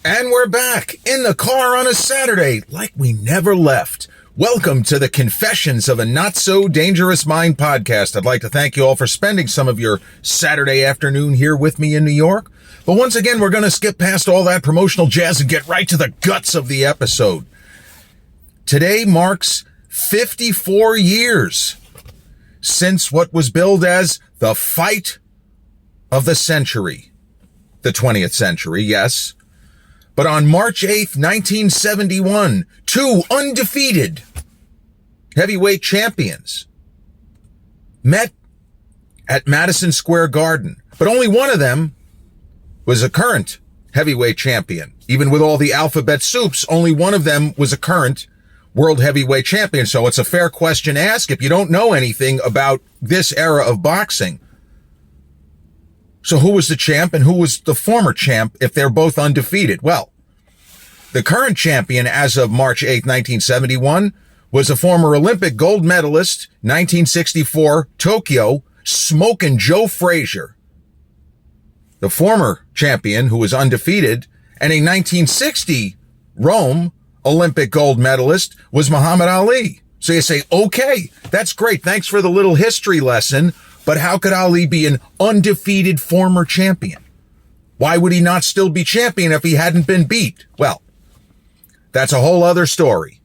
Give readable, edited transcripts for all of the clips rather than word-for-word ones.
And we're back in the car on a Saturday like we never left. Welcome to the Confessions of a Not So Dangerous Mind podcast. I'd like to thank you all for spending some of your Saturday afternoon here with me in New York. But once again, we're going to skip past all that promotional jazz and get right to the guts of the episode. Today marks 54 years since what was billed as the fight of the century. The 20th century, yes. But on March 8th, 1971, two undefeated heavyweight champions met at Madison Square Garden. But only one of them was a current heavyweight champion. Even with all the alphabet soups, only one of them was a current world heavyweight champion. So it's a fair question to ask if you don't know anything about this era of boxing. So who was the champ and who was the former champ if they're both undefeated? Well, the current champion as of March 8, 1971, was a former Olympic gold medalist, 1964 Tokyo, Smokin' Joe Frazier. The former champion, who was undefeated, and a 1960 Rome Olympic gold medalist, was Muhammad Ali. So you say, okay, that's great. Thanks for the little history lesson. But how could Ali be an undefeated former champion? Why would he not still be champion if he hadn't been beat? Well, that's a whole other story.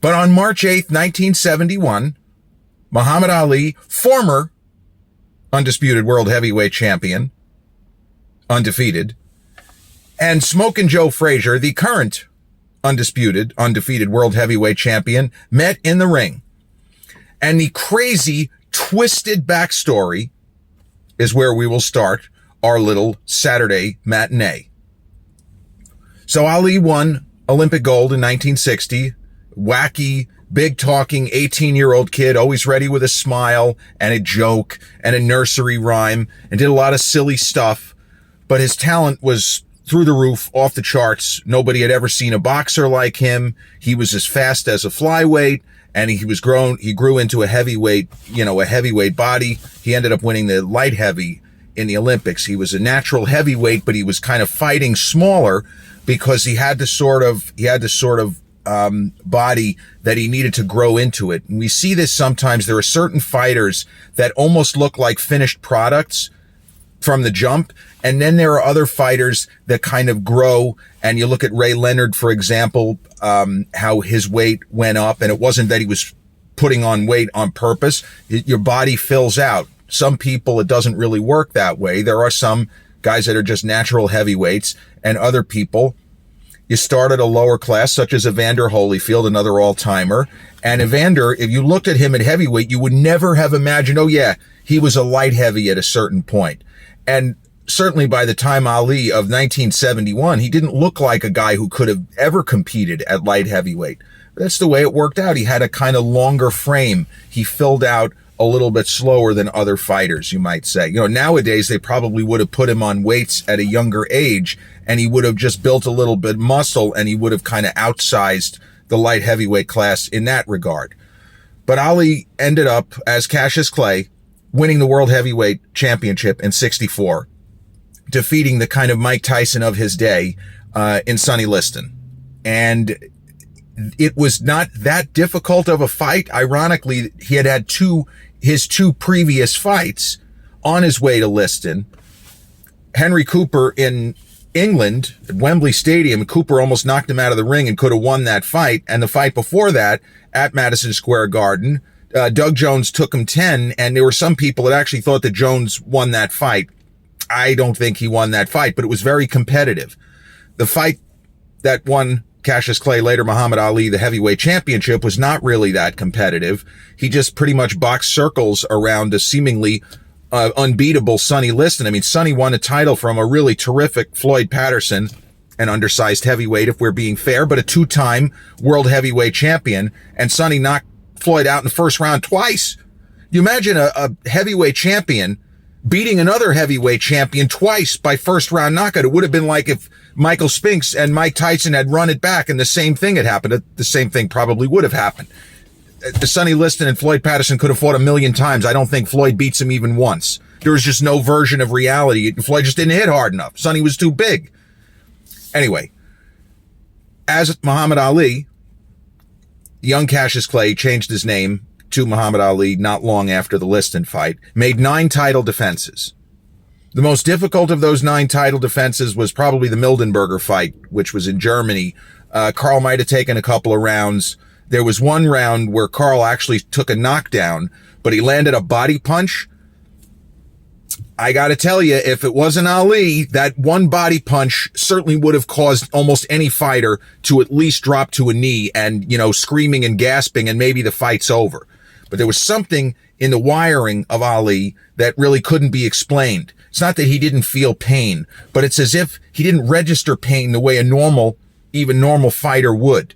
But on March 8th, 1971, Muhammad Ali, former undisputed world heavyweight champion, undefeated, and Smokin' Joe Frazier, the current undefeated world heavyweight champion, met in the ring. And the crazy, twisted backstory is where we will start our little Saturday matinee. So Ali won Olympic gold in 1960, wacky, big-talking 18-year-old kid, always ready with a smile and a joke and a nursery rhyme, and did a lot of silly stuff. But his talent was through the roof, off the charts. Nobody had ever seen a boxer like him. He was as fast as a flyweight, and he grew into a heavyweight body. He ended up winning the light heavy in the Olympics. He was a natural heavyweight, but he was kind of fighting smaller because he had the sort of body that he needed to grow into it. And we see this sometimes. There are certain fighters that almost look like finished products from the jump. And then there are other fighters that kind of grow. And you look at Ray Leonard, for example, how his weight went up. And it wasn't that he was putting on weight on purpose. Your body fills out. Some people, it doesn't really work that way. There are some guys that are just natural heavyweights, and other people, you start at a lower class, such as Evander Holyfield, another all-timer. And Evander, if you looked at him at heavyweight, you would never have imagined, oh yeah, he was a light heavy at a certain point. And certainly by the time Ali of 1971, he didn't look like a guy who could have ever competed at light heavyweight. That's the way it worked out. He had a kind of longer frame. He filled out a little bit slower than other fighters, you might say. You know, nowadays they probably would have put him on weights at a younger age, and he would have just built a little bit muscle, and he would have kind of outsized the light heavyweight class in that regard. But Ali ended up, as Cassius Clay, winning the World Heavyweight Championship in 64, defeating the kind of Mike Tyson of his day in Sonny Liston. And it was not that difficult of a fight. Ironically, he had his two previous fights on his way to Liston. Henry Cooper in England at Wembley Stadium, Cooper almost knocked him out of the ring and could have won that fight. And the fight before that at Madison Square Garden, Doug Jones took him 10, and there were some people that actually thought that Jones won that fight. I don't think he won that fight, but it was very competitive. The fight that won Cassius Clay, later Muhammad Ali, the heavyweight championship, was not really that competitive. He just pretty much boxed circles around a seemingly unbeatable Sonny Liston. I mean, Sonny won a title from a really terrific Floyd Patterson, an undersized heavyweight, if we're being fair, but a two-time world heavyweight champion. And Sonny knocked Floyd out in the first round twice. You imagine a heavyweight champion beating another heavyweight champion twice by first round knockout. It would have been like if Michael Spinks and Mike Tyson had run it back and the same thing had happened. The same thing probably would have happened. Sonny Liston and Floyd Patterson could have fought a million times. I don't think Floyd beats him even once. There was just no version of reality. Floyd just didn't hit hard enough. Sonny was too big. Anyway, as Muhammad Ali, young Cassius Clay changed his name to Muhammad Ali not long after the Liston fight, made 9 title defenses. The most difficult of those 9 title defenses was probably the Mildenberger fight, which was in Germany. Carl might have taken a couple of rounds. There was one round where Carl actually took a knockdown, but he landed a body punch. I got to tell you, if it wasn't Ali, that one body punch certainly would have caused almost any fighter to at least drop to a knee and, screaming and gasping, and maybe the fight's over. But there was something in the wiring of Ali that really couldn't be explained. It's not that he didn't feel pain, but it's as if he didn't register pain the way even normal fighter would.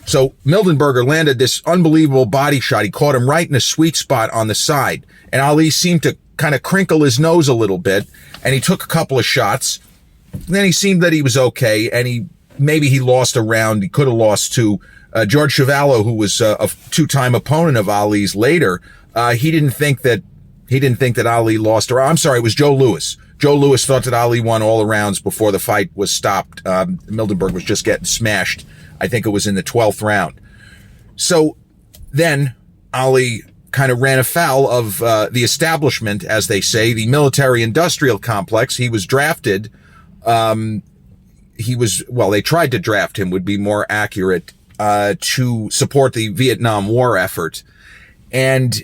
So Mildenberger landed this unbelievable body shot. He caught him right in a sweet spot on the side, and Ali seemed to kind of crinkle his nose a little bit, and he took a couple of shots. Then he seemed that he was okay, and maybe he lost a round. He could have lost to George Chuvalo, who was a 2-time opponent of Ali's later. He didn't think that Ali lost a round. I'm sorry, it was Joe Louis. Joe Louis thought that Ali won all the rounds before the fight was stopped. Mildenberg was just getting smashed. I think it was in the 12th round. So then Ali kind of ran afoul of the establishment, as they say, the military-industrial complex. He was drafted. They tried to draft him, would be more accurate, to support the Vietnam War effort. And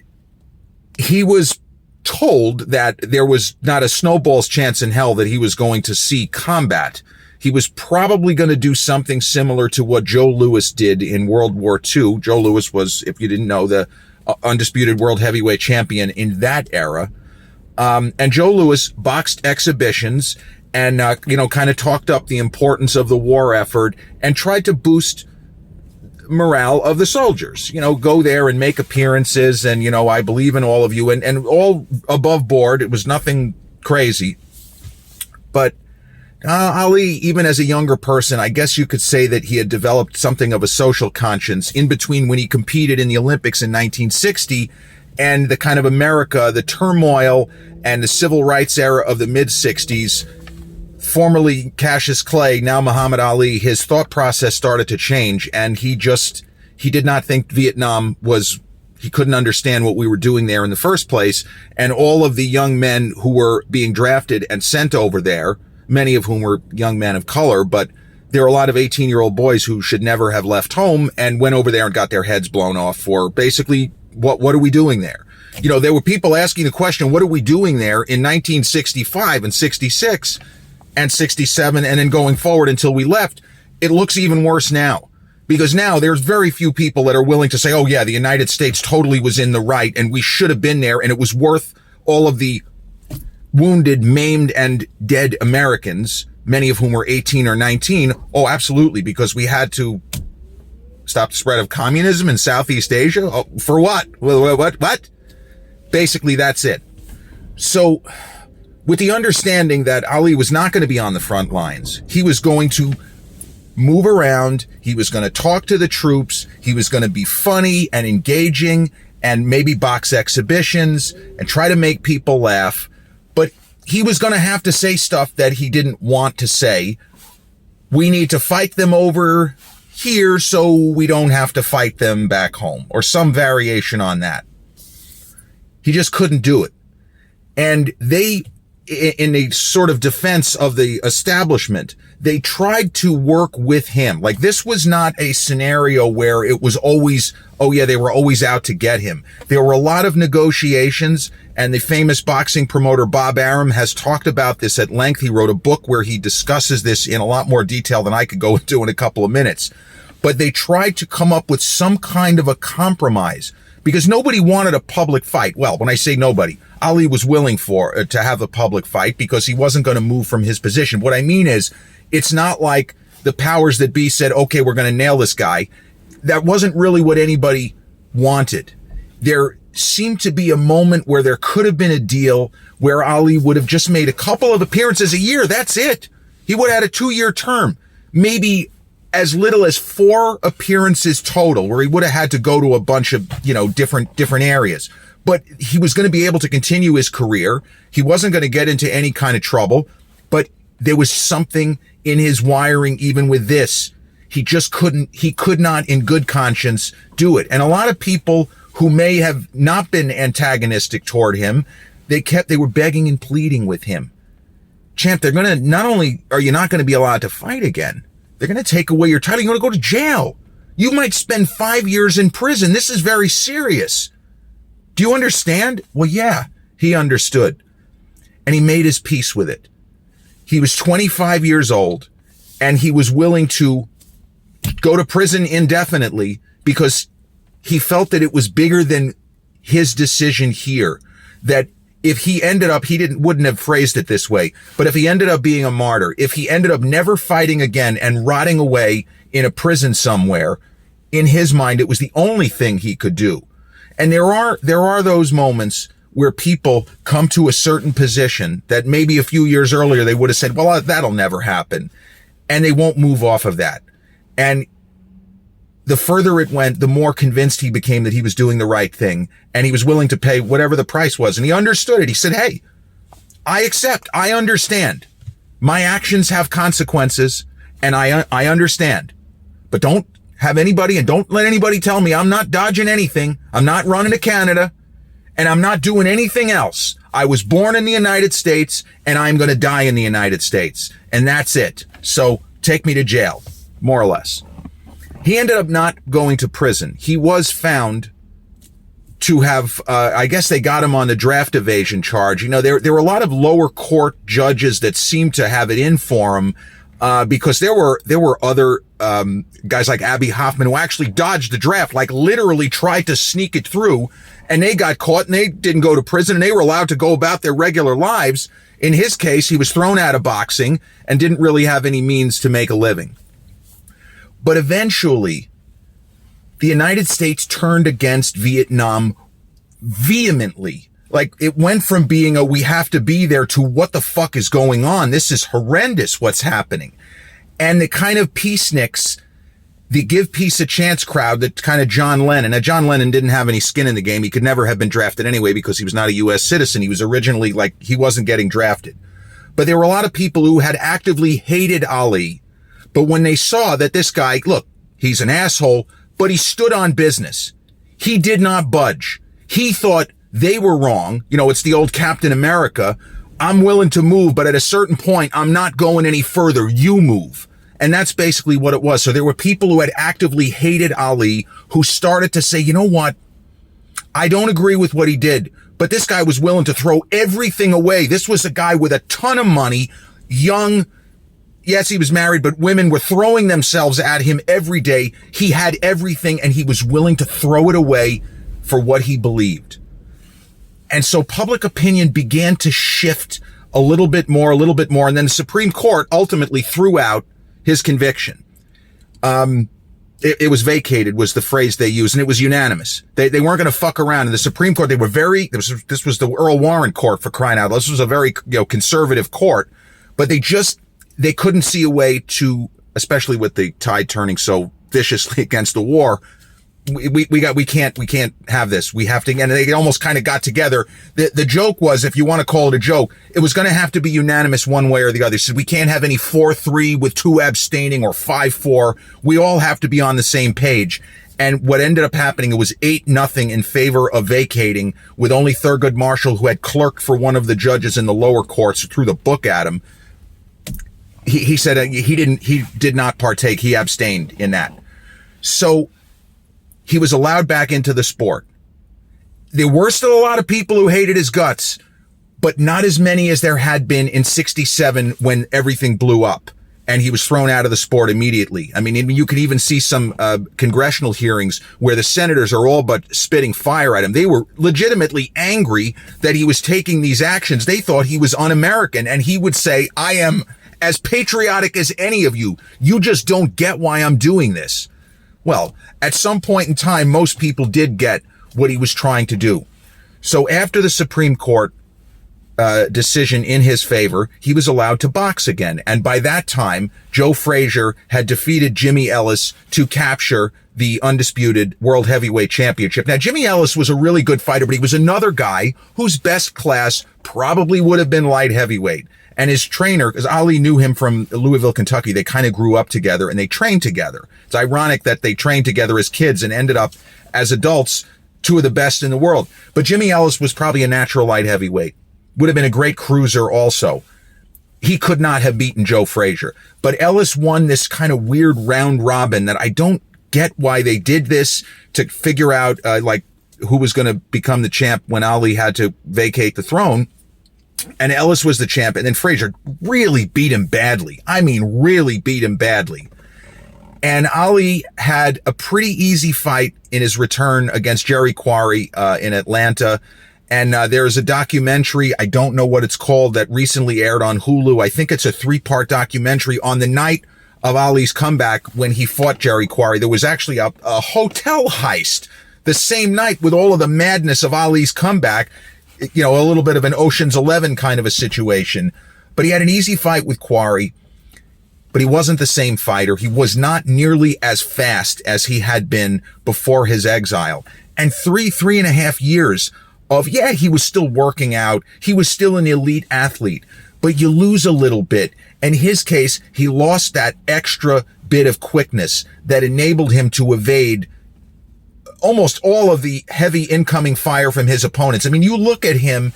he was told that there was not a snowball's chance in hell that he was going to see combat. He was probably going to do something similar to what Joe Louis did in World War II. Joe Louis was, if you didn't know, the undisputed world heavyweight champion in that era. And Joe Louis boxed exhibitions and, kind of talked up the importance of the war effort and tried to boost morale of the soldiers. Go there and make appearances and, I believe in all of you, and all above board. It was nothing crazy. But Ali, even as a younger person, I guess you could say that he had developed something of a social conscience in between when he competed in the Olympics in 1960 and the kind of America, the turmoil and the civil rights era of the mid-60s. Formerly Cassius Clay, now Muhammad Ali, his thought process started to change, and he did not think Vietnam he couldn't understand what we were doing there in the first place. And all of the young men who were being drafted and sent over there, many of whom were young men of color, but there are a lot of 18-year-old boys who should never have left home and went over there and got their heads blown off for basically, what are we doing there? There were people asking the question, what are we doing there in 1965 and 66 and 67 and then going forward until we left? It looks even worse now, because now there's very few people that are willing to say, oh yeah, the United States totally was in the right and we should have been there and it was worth all of the wounded, maimed, and dead Americans, many of whom were 18 or 19. Oh, absolutely, because we had to stop the spread of communism in Southeast Asia. Oh, for what? What? Basically, that's it. So, with the understanding that Ali was not going to be on the front lines, he was going to move around, he was going to talk to the troops, he was going to be funny and engaging, and maybe box exhibitions, and try to make people laugh. But he was going to have to say stuff that he didn't want to say. We need to fight them over here so we don't have to fight them back home, or some variation on that. He just couldn't do it. And they, in a sort of defense of the establishment, they tried to work with him. Like, this was not a scenario where it was always, oh yeah, they were always out to get him. There were a lot of negotiations, and the famous boxing promoter Bob Arum has talked about this at length. He wrote a book where he discusses this in a lot more detail than I could go into in a couple of minutes. But they tried to come up with some kind of a compromise, because nobody wanted a public fight. Well, when I say nobody, Ali was willing to have a public fight because he wasn't going to move from his position. What I mean is, it's not like the powers that be said, okay, we're going to nail this guy. That wasn't really what anybody wanted. There seemed to be a moment where there could have been a deal where Ali would have just made a couple of appearances a year. That's it. He would have had a 2-year term, maybe as little as 4 appearances total, where he would have had to go to a bunch of, different areas. But he was going to be able to continue his career. He wasn't going to get into any kind of trouble, but there was something in his wiring, even with this. He could not in good conscience do it. And a lot of people who may have not been antagonistic toward him, they were begging and pleading with him. Champ, not only are you not going to be allowed to fight again, they're going to take away your title. You're going to go to jail. You might spend 5 years in prison. This is very serious. Do you understand? Well, yeah, he understood. And he made his peace with it. He was 25 years old, and he was willing to go to prison indefinitely because he felt that it was bigger than his decision here. That if he ended up, wouldn't have phrased it this way, but if he ended up being a martyr, if he ended up never fighting again and rotting away in a prison somewhere, in his mind, it was the only thing he could do. And there are those moments where people come to a certain position that maybe a few years earlier they would have said, well, that'll never happen. And they won't move off of that. And the further it went, the more convinced he became that he was doing the right thing. And he was willing to pay whatever the price was. And he understood it. He said, hey, I accept. I understand. My actions have consequences, and I understand. But don't have anybody, and don't let anybody tell me I'm not dodging anything. I'm not running to Canada, and I'm not doing anything else. I was born in the United States, and I'm going to die in the United States. And that's it. So take me to jail, more or less. He ended up not going to prison. He was found to have, I guess they got him on the draft evasion charge. You know, there were a lot of lower court judges that seemed to have it in for him, because there were other, guys like Abby Hoffman who actually dodged the draft, like literally tried to sneak it through, and they got caught and they didn't go to prison and they were allowed to go about their regular lives. In his case, he was thrown out of boxing and didn't really have any means to make a living. But eventually, the United States turned against Vietnam vehemently. Like, it went from being a we have to be there to what the fuck is going on? This is horrendous what's happening. And the kind of peaceniks, the give peace a chance crowd, that kind of John Lennon. Now, John Lennon didn't have any skin in the game. He could never have been drafted anyway because he was not a U.S. citizen. He was originally he wasn't getting drafted. But there were a lot of people who had actively hated Ali. But when they saw that this guy, look, he's an asshole, but he stood on business. He did not budge. He thought they were wrong. You know, it's the old Captain America. I'm willing to move, but at a certain point, I'm not going any further. You move. And that's basically what it was. So there were people who had actively hated Ali who started to say, you know what? I don't agree with what he did, but this guy was willing to throw everything away. This was a guy with a ton of money, young. Yes, he was married, but women were throwing themselves at him every day. He had everything, and he was willing to throw it away for what he believed. And so public opinion began to shift a little bit more. And then the Supreme Court ultimately threw out his conviction. It was vacated, was the phrase they used, and it was unanimous. They weren't going to fuck around. In the Supreme Court, they were this was the Earl Warren court, for crying out loud. This was a very, conservative court, but they couldn't see a way to, especially with the tide turning so viciously against the war. We can't have this. We have to, and they almost kind of got together. The joke was, if you want to call it a joke, it was going to have to be unanimous one way or the other. They said, we can't have any 4-3 with 2 abstaining or 5-4. We all have to be on the same page. And what ended up happening, it was 8-0 in favor of vacating, with only Thurgood Marshall, who had clerked for one of the judges in the lower courts, threw the book at him. He said he did not partake. He abstained in that. So he was allowed back into the sport. There were still a lot of people who hated his guts, but not as many as there had been in '67 when everything blew up and he was thrown out of the sport immediately. I mean, you could even see some congressional hearings where the senators are all but spitting fire at him. They were legitimately angry that he was taking these actions. They thought he was un-American, and he would say, I am as patriotic as any of you. You just don't get why I'm doing this. Well, at some point in time, most people did get what he was trying to do. So after the Supreme Court decision in his favor, he was allowed to box again. And by that time, Joe Frazier had defeated Jimmy Ellis to capture the undisputed World Heavyweight Championship. Now, Jimmy Ellis was a really good fighter, but he was another guy whose best class probably would have been light heavyweight. And his trainer, because Ali knew him from Louisville, Kentucky, they kind of grew up together and they trained together. It's ironic that they trained together as kids and ended up as adults, two of the best in the world. But Jimmy Ellis was probably a natural light heavyweight. Would have been a great cruiser also. He could not have beaten Joe Frazier. But Ellis won this kind of weird round robin that I don't get why they did this, to figure out who was going to become the champ when Ali had to vacate the throne. And Ellis was the champ, and then Frazier really beat him badly. I mean, really beat him badly. And Ali had a pretty easy fight in his return against Jerry Quarry in Atlanta. And there's a documentary, I don't know what it's called, that recently aired on Hulu. I think it's a 3-part documentary on the night of Ali's comeback when he fought Jerry Quarry. There was actually a hotel heist the same night with all of the madness of Ali's comeback. You know, a little bit of an Ocean's 11 kind of a situation. But he had an easy fight with Quarry, but he wasn't the same fighter. He was not nearly as fast as he had been before his exile. And 3.5 years of, he was still working out. He was still an elite athlete, but you lose a little bit. In his case, he lost that extra bit of quickness that enabled him to evade almost all of the heavy incoming fire from his opponents. I mean, you look at him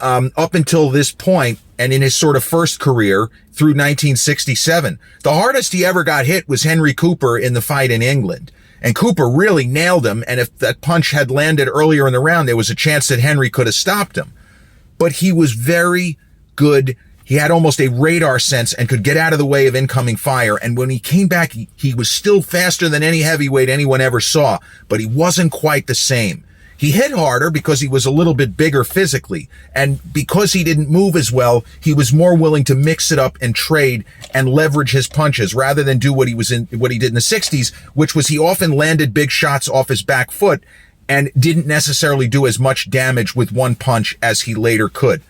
up until this point and in his sort of first career through 1967, the hardest he ever got hit was Henry Cooper in the fight in England. And Cooper really nailed him. And if that punch had landed earlier in the round, there was a chance that Henry could have stopped him. But he was very good. He had almost a radar sense and could get out of the way of incoming fire. And when he came back, he was still faster than any heavyweight anyone ever saw, but he wasn't quite the same. He hit harder because he was a little bit bigger physically. And because he didn't move as well, he was more willing to mix it up and trade and leverage his punches rather than do what he did in the 60s, which was he often landed big shots off his back foot and didn't necessarily do as much damage with one punch as he later could.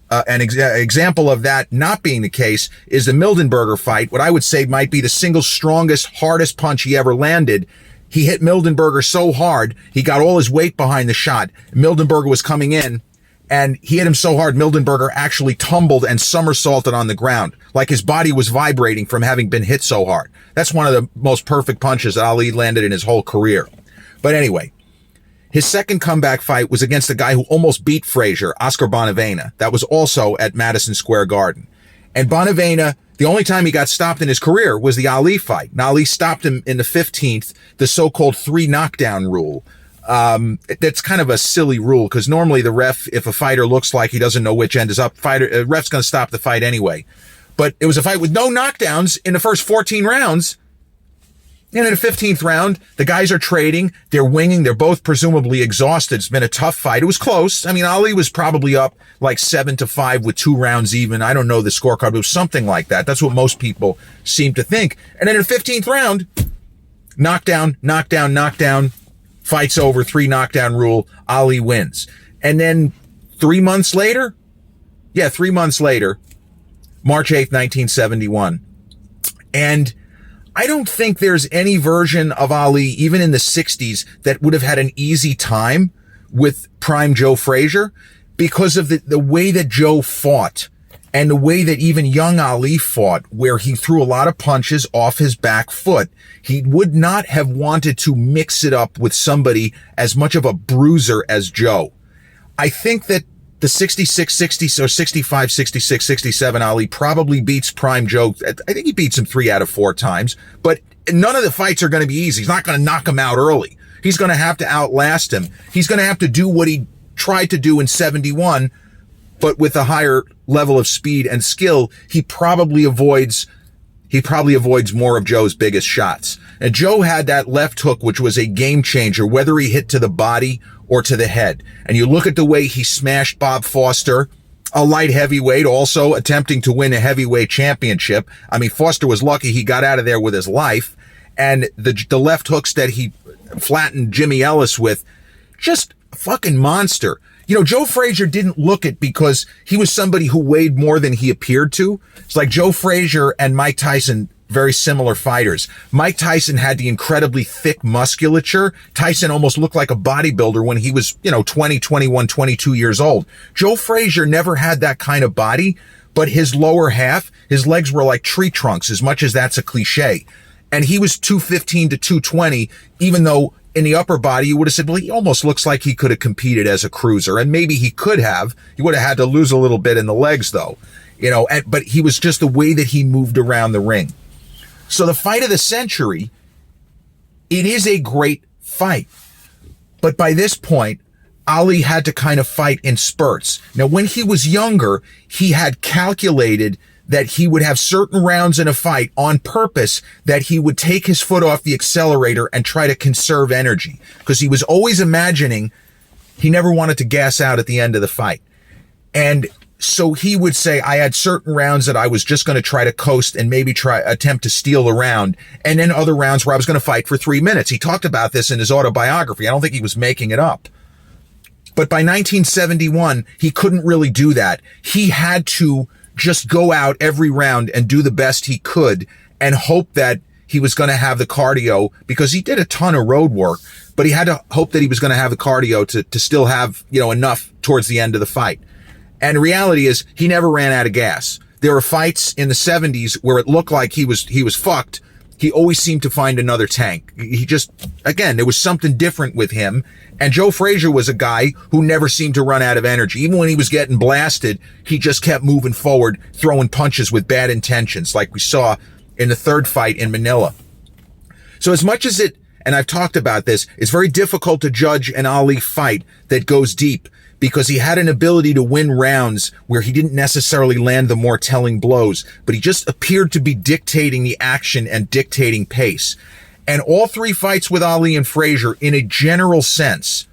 An example of that not being the case is the Mildenberger fight. What I would say might be the single strongest, hardest punch he ever landed. He hit Mildenberger so hard, he got all his weight behind the shot. Mildenberger was coming in, and he hit him so hard, Mildenberger actually tumbled and somersaulted on the ground, like his body was vibrating from having been hit so hard. That's one of the most perfect punches that Ali landed in his whole career. But anyway, his second comeback fight was against a guy who almost beat Frazier, Oscar Bonavena. That was also at Madison Square Garden. And Bonavena, the only time he got stopped in his career was the Ali fight. And Ali stopped him in the 15th, the so-called 3 knockdown rule. That's kind of a silly rule because normally the ref, if a fighter looks like he doesn't know which end is up, ref's going to stop the fight anyway. But it was a fight with no knockdowns in the first 14 rounds. And in the 15th round, the guys are trading. They're winging. They're both presumably exhausted. It's been a tough fight. It was close. I mean, Ali was probably up like 7-5 with 2 rounds even. I don't know the scorecard, but it was something like that. That's what most people seem to think. And then in the 15th round, knockdown, knockdown, knockdown, fight's over, 3 knockdown rule. Ali wins. And then 3 months later, March 8th, 1971. And I don't think there's any version of Ali, even in the 60s, that would have had an easy time with prime Joe Frazier because of the way that Joe fought and the way that even young Ali fought, where he threw a lot of punches off his back foot. He would not have wanted to mix it up with somebody as much of a bruiser as Joe. I think that the 66, 60, or 65, 66, 67 Ali probably beats prime Joe. I think he beats him 3 out of 4 times, but none of the fights are going to be easy. He's not going to knock him out early. He's going to have to outlast him. He's going to have to do what he tried to do in 71, but with a higher level of speed and skill. He probably avoids more of Joe's biggest shots. And Joe had that left hook, which was a game changer, whether he hit to the body or to the head. And you look at the way he smashed Bob Foster, a light heavyweight, also attempting to win a heavyweight championship. I mean, Foster was lucky he got out of there with his life. And the left hooks that he flattened Jimmy Ellis with, just a fucking monster. You know, Joe Frazier didn't look it because he was somebody who weighed more than he appeared to. It's like Joe Frazier and Mike Tyson, very similar fighters. Mike Tyson had the incredibly thick musculature. Tyson almost looked like a bodybuilder when he was, 20, 21, 22 years old. Joe Frazier never had that kind of body, but his lower half, his legs were like tree trunks, as much as that's a cliche. And he was 215 to 220, even though in the upper body, you would have said, well, he almost looks like he could have competed as a cruiser. And maybe he could have. He would have had to lose a little bit in the legs, though. But he was just the way that he moved around the ring. So the fight of the century, it is a great fight. But by this point, Ali had to kind of fight in spurts. Now, when he was younger, he had calculated that he would have certain rounds in a fight on purpose, that he would take his foot off the accelerator and try to conserve energy, because he was always imagining he never wanted to gas out at the end of the fight. And so he would say, I had certain rounds that I was just going to try to coast and maybe attempt to steal a round, and then other rounds where I was going to fight for 3 minutes. He talked about this in his autobiography. I don't think he was making it up. But by 1971, he couldn't really do that. He had to just go out every round and do the best he could and hope that he was going to have the cardio, because he did a ton of road work, but he had to hope that he was going to have the cardio to still have, enough towards the end of the fight. And the reality is he never ran out of gas. There were fights in the 70s where it looked like he was fucked. He always seemed to find another tank. He just, again, there was something different with him. And Joe Frazier was a guy who never seemed to run out of energy. Even when he was getting blasted, he just kept moving forward, throwing punches with bad intentions, like we saw in the third fight in Manila. So as much as and I've talked about this, it's very difficult to judge an Ali fight that goes deep, because he had an ability to win rounds where he didn't necessarily land the more telling blows, but he just appeared to be dictating the action and dictating pace. And all three fights with Ali and Frazier, in a general sense,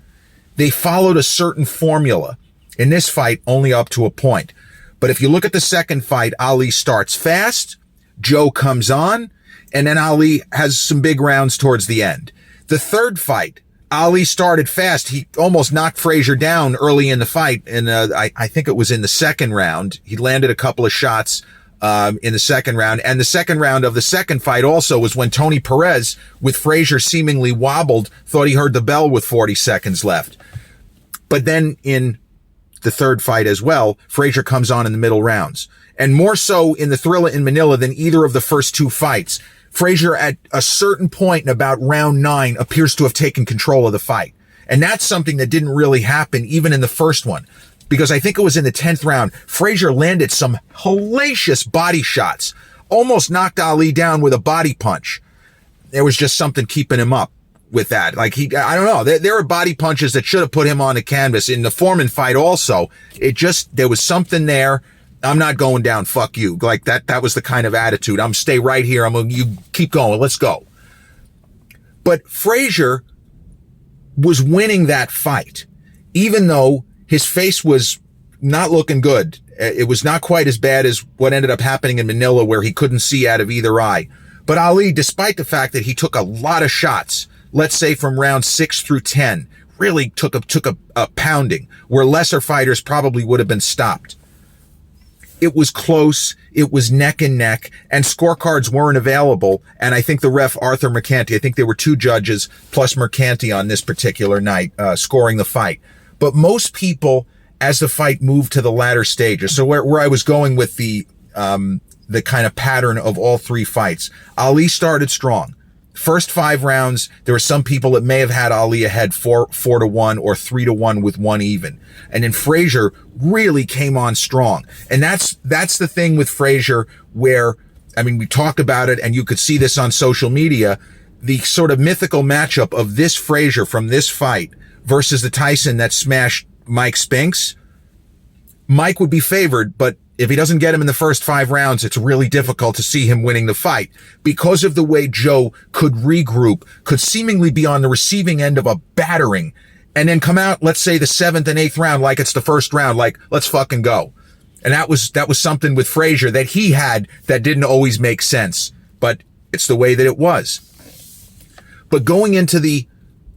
they followed a certain formula. In this fight, only up to a point. But if you look at the second fight, Ali starts fast, Joe comes on, and then Ali has some big rounds towards the end. The third fight, Ali started fast. He almost knocked Frazier down early in the fight. And I think it was in the second round. He landed a couple of shots in the second round. And the second round of the second fight also was when Tony Perez, with Frazier seemingly wobbled, thought he heard the bell with 40 seconds left. But then in the third fight as well, Frazier comes on in the middle rounds. And more so in the Thrilla in Manila than either of the first two fights, Frazier at a certain point in about round 9 appears to have taken control of the fight. And that's something that didn't really happen even in the first one, because I think it was in the 10th round, Frazier landed some hellacious body shots, almost knocked Ali down with a body punch. There was just something keeping him up with that. Like I don't know. There were body punches that should have put him on the canvas. In the Foreman fight also, there was something there. I'm not going down. Fuck you. Like that was the kind of attitude. I'm stay right here. You keep going. Let's go. But Frazier was winning that fight, even though his face was not looking good. It was not quite as bad as what ended up happening in Manila, where he couldn't see out of either eye. But Ali, despite the fact that he took a lot of shots, let's say from round 6 through 10, really took a pounding, where lesser fighters probably would have been stopped. It was close. It was neck and neck, and scorecards weren't available. And I think the ref, Arthur Mercanti, I think there were 2 judges plus Mercanti on this particular night, scoring the fight. But most people, as the fight moved to the latter stages, so where I was going with the kind of pattern of all 3 fights, Ali started strong. First 5 rounds, there were some people that may have had Ali ahead 4-1 or 3-1 with 1 even. And then Frazier really came on strong. And that's the thing with Frazier, where, I mean, we talked about it and you could see this on social media, the sort of mythical matchup of this Frazier from this fight versus the Tyson that smashed Mike Spinks. Mike would be favored, but if he doesn't get him in the first 5 rounds, it's really difficult to see him winning the fight, because of the way Joe could regroup, could seemingly be on the receiving end of a battering, and then come out, let's say the 7th and 8th round like it's the first round, like, let's fucking go. And that was something with Frazier that he had that didn't always make sense, but it's the way that it was. But going into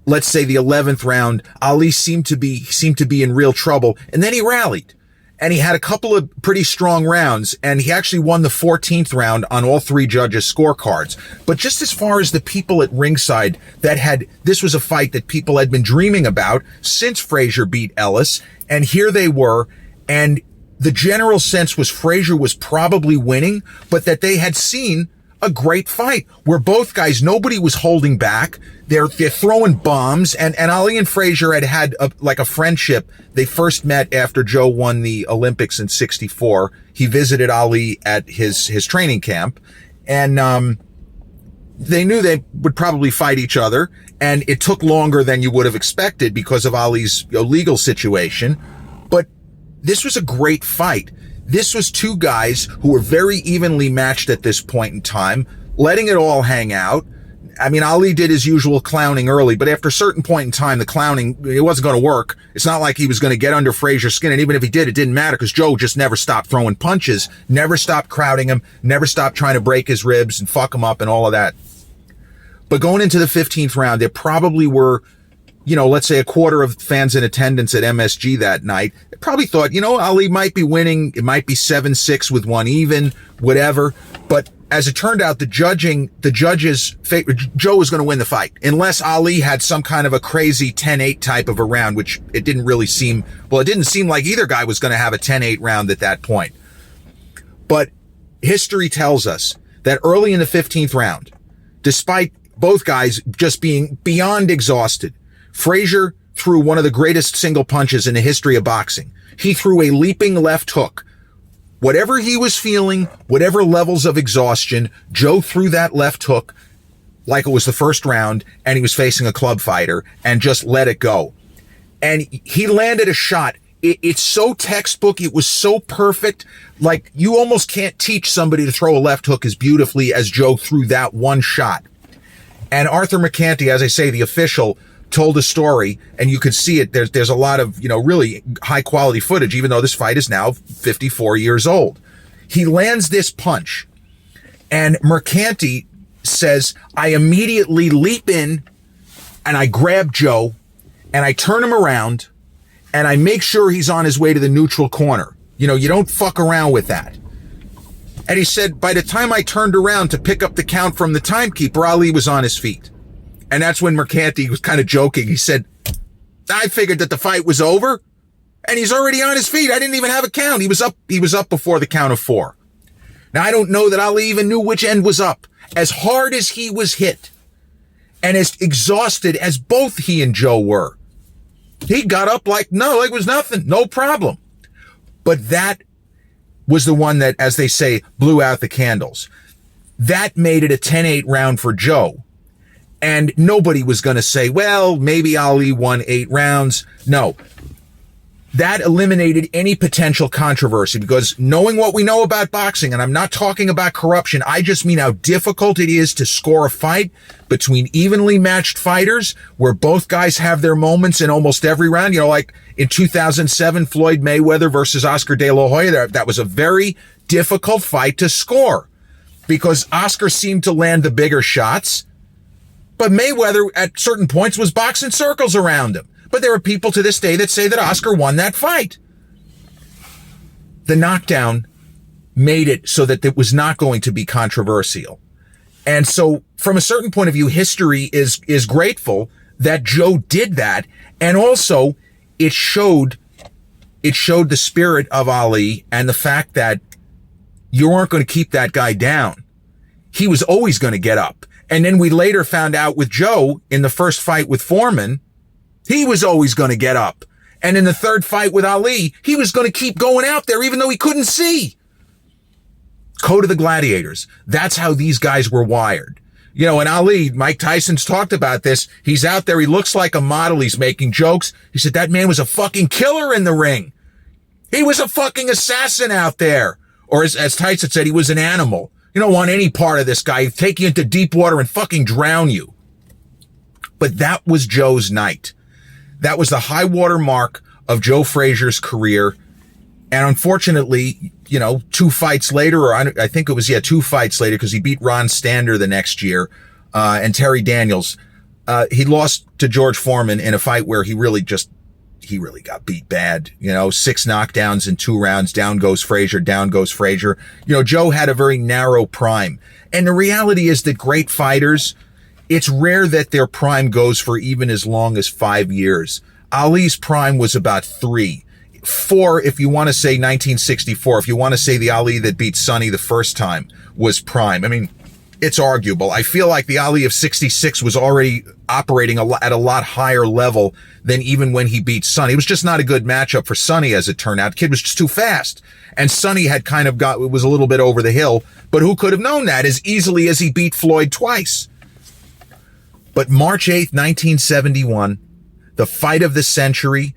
let's say the 11th round, Ali seemed to be in real trouble, and then he rallied. And he had a couple of pretty strong rounds, and he actually won the 14th round on all 3 judges' scorecards. But just as far as the people at ringside this was a fight that people had been dreaming about since Frazier beat Ellis, and here they were, and the general sense was Frazier was probably winning, but that they had seen a great fight where both guys, nobody was holding back. They're throwing bombs, and Ali and Frazier had a friendship. They first met after Joe won the Olympics in '64. He visited Ali at his training camp, and they knew they would probably fight each other, and it took longer than you would have expected because of Ali's legal situation. But this was a great fight. This was two guys who were very evenly matched at this point in time, letting it all hang out. I mean, Ali did his usual clowning early, but after a certain point in time, the clowning, it wasn't going to work. It's not like he was going to get under Frazier's skin, and even if he did, it didn't matter because Joe just never stopped throwing punches, never stopped crowding him, never stopped trying to break his ribs and fuck him up and all of that. But going into the 15th round, there probably were, let's say a quarter of fans in attendance at MSG that night probably thought, Ali might be winning. It might be 7-6 with one even, whatever. But as it turned out, the judges favored Joe was going to win the fight unless Ali had some kind of a crazy 10-8 type of a round, which it didn't really seem. Well, it didn't seem like either guy was going to have a 10-8 round at that point. But history tells us that early in the 15th round, despite both guys just being beyond exhausted, Frazier threw one of the greatest single punches in the history of boxing. He threw a leaping left hook. Whatever he was feeling, whatever levels of exhaustion, Joe threw that left hook like it was the first round and he was facing a club fighter and just let it go. And he landed a shot. It's so textbook. It was so perfect. Like you almost can't teach somebody to throw a left hook as beautifully as Joe threw that one shot. And Arthur McCanty, as I say, the official, told a story, and you could see it. There's a lot of, really high quality footage, even though this fight is now 54 years old. He lands this punch, and Mercanti says, I immediately leap in, and I grab Joe, and I turn him around, and I make sure he's on his way to the neutral corner. You don't fuck around with that. And he said, by the time I turned around to pick up the count from the timekeeper, Ali was on his feet. And that's when Mercanti was kind of joking. He said, I figured that the fight was over and he's already on his feet. I didn't even have a count. He was up before the count of 4. Now, I don't know that Ali even knew which end was up. As hard as he was hit and as exhausted as both he and Joe were, he got up like it was nothing, no problem. But that was the one that, as they say, blew out the candles. That made it a 10-8 round for Joe. And nobody was going to say, well, maybe Ali won 8 rounds. No. That eliminated any potential controversy because knowing what we know about boxing, and I'm not talking about corruption, I just mean how difficult it is to score a fight between evenly matched fighters where both guys have their moments in almost every round. Like in 2007, Floyd Mayweather versus Oscar De La Hoya, that was a very difficult fight to score because Oscar seemed to land the bigger shots. But Mayweather, at certain points, was boxing circles around him. But there are people to this day that say that Oscar won that fight. The knockdown made it so that it was not going to be controversial. And so, from a certain point of view, history is grateful that Joe did that. And also, it showed the spirit of Ali and the fact that you aren't going to keep that guy down. He was always going to get up. And then we later found out with Joe in the first fight with Foreman, he was always going to get up. And in the third fight with Ali, he was going to keep going out there even though he couldn't see. Code of the Gladiators. That's how these guys were wired. And Ali, Mike Tyson's talked about this. He's out there. He looks like a model. He's making jokes. He said that man was a fucking killer in the ring. He was a fucking assassin out there. Or as Tyson said, he was an animal. You don't want any part of this guy. He'd take you into deep water and fucking drown you. But that was Joe's night. That was the high water mark of Joe Frazier's career. And unfortunately, 2 fights later, or I think it was, 2 fights later, because he beat Ron Stander the next year, and Terry Daniels, he lost to George Foreman in a fight where he really got beat bad. 6 knockdowns in 2 rounds. Down goes Frazier. Joe had a very narrow prime. And the reality is that great fighters, it's rare that their prime goes for even as long as 5 years. Ali's prime was about 3. 4, if you want to say 1964, if you want to say the Ali that beat Sonny the first time was prime. I mean, it's arguable. I feel like the Ali of 66 was already operating at a lot higher level than even when he beat Sonny. It was just not a good matchup for Sonny, as it turned out. The kid was just too fast. And Sonny had kind of was a little bit over the hill, but who could have known that as easily as he beat Floyd twice? But March 8th, 1971, the fight of the century,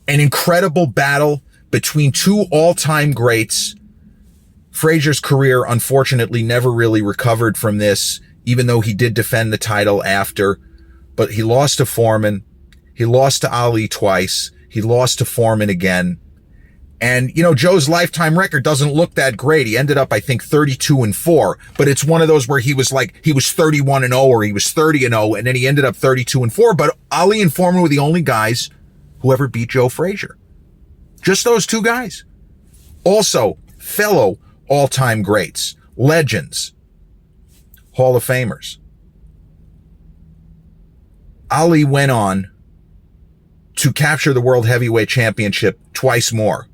an incredible battle between two all-time greats. Frazier's career, unfortunately, never really recovered from this, even though he did defend the title after. But he lost to Foreman. He lost to Ali twice. He lost to Foreman again. And, you know, Joe's lifetime record doesn't look that great. He ended up, I think, 32-4. But it's one of those where he was 31-0 or he was 30-0, and then he ended up 32-4. But Ali and Foreman were the only guys who ever beat Joe Frazier. Just those two guys. Also, fellow all-time greats, legends, Hall of Famers. Ali went on to capture the World Heavyweight Championship twice more.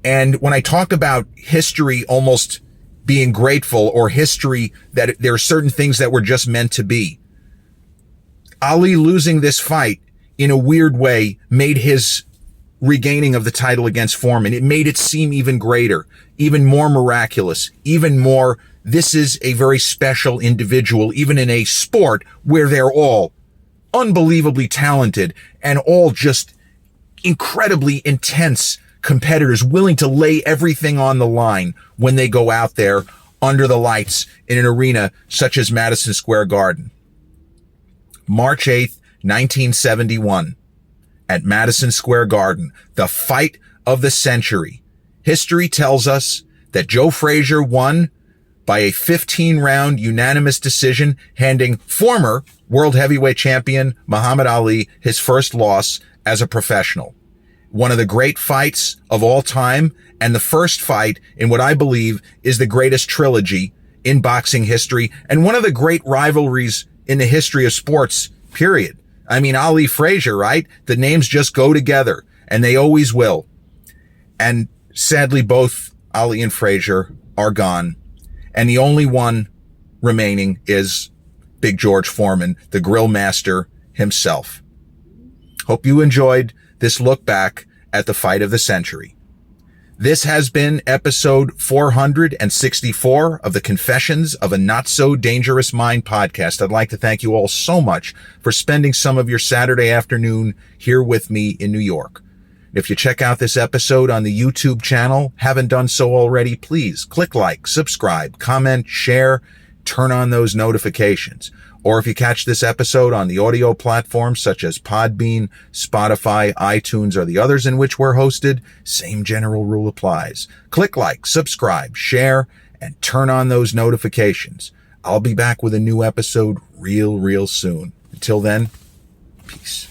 And when I talk about history almost being grateful, or history that there are certain things that were just meant to be, Ali losing this fight in a weird way made his regaining of the title against Foreman, it made it seem even greater, even more miraculous, even more, this is a very special individual, even in a sport where they're all unbelievably talented and all just incredibly intense competitors willing to lay everything on the line when they go out there under the lights in an arena such as Madison Square Garden. March 8th, 1971. At Madison Square Garden, the fight of the century. History tells us that Joe Frazier won by a 15-round unanimous decision, handing former world heavyweight champion Muhammad Ali his first loss as a professional. One of the great fights of all time, and the first fight in what I believe is the greatest trilogy in boxing history, and one of the great rivalries in the history of sports, period. I mean, Ali Frazier, right? The names just go together, and they always will. And sadly, both Ali and Frazier are gone. And the only one remaining is Big George Foreman, the grill master himself. Hope you enjoyed this look back at the fight of the century. This has been episode 464 of the Confessions of a Not So Dangerous Mind podcast. I'd like to thank you all so much for spending some of your Saturday afternoon here with me in New York. If you check out this episode on the YouTube channel, haven't done so already, please click like, subscribe, comment, share, turn on those notifications. Or if you catch this episode on the audio platforms such as Podbean, Spotify, iTunes, or the others in which we're hosted, same general rule applies. Click like, subscribe, share, and turn on those notifications. I'll be back with a new episode real soon. Until then, peace.